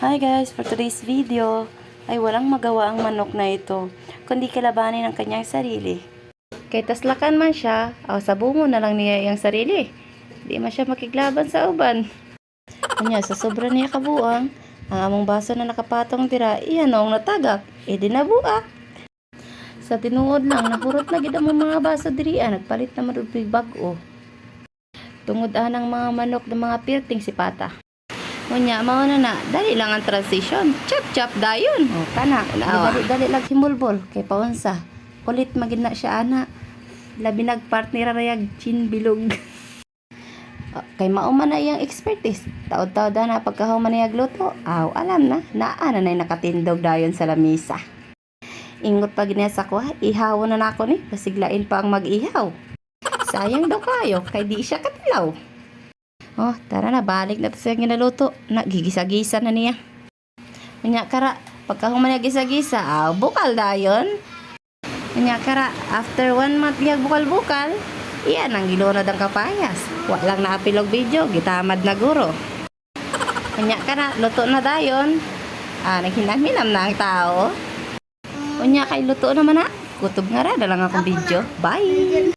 Hi guys, for today's video ay walang magawa ang manok na ito kundi kalabanin ang kanyang sarili. Kay taslakan man siya, sabungo na lang niya yung sarili. Di man siya makiglaban sa uban. Kanya sa sobra niya kabuang, ang among baso na nakapatong tira, iyan ang natagak, di nabuak. Sa tinuod lang, nahurot na gid ang mga baso dirian, nagpalit na madugpig bag-o. Tungod anang mga manok ng mga pirting sipata. Unya, mao na, dali lang ang transition. Chap dayon. O, kana. Dali lang himulbol. Kay paunsa. Kulit magid na siya, ana. Labi nagpartner rayag chin bilog. Kay mauman na iyang expertise. Taod-taod na pagkahuman niya gluto. Alam na. Naana na nakatindog dayon sa lamisa. Ingot pa gina sa kuha. Ihawon na nako ni. Pasiglain pa ang mag-ihaw. Sayang daw kayo. Kay di siya katilaw. Tara na, balik na siya ginaluto. Nagigisa-gisa na niya. Unya kara, pagkahuman niya gisa-gisa, bukal dayon. Unya kara, after 1 month niya bukal-bukal, iyan ang gilunod ang kapayas. Walang naapilog video, gitamad na guro. Unya kara, luto na dayon. Naghinam-hinam na ang tao. Unya kay luto naman na. Kutob nga ra, dalang akong video. Bye!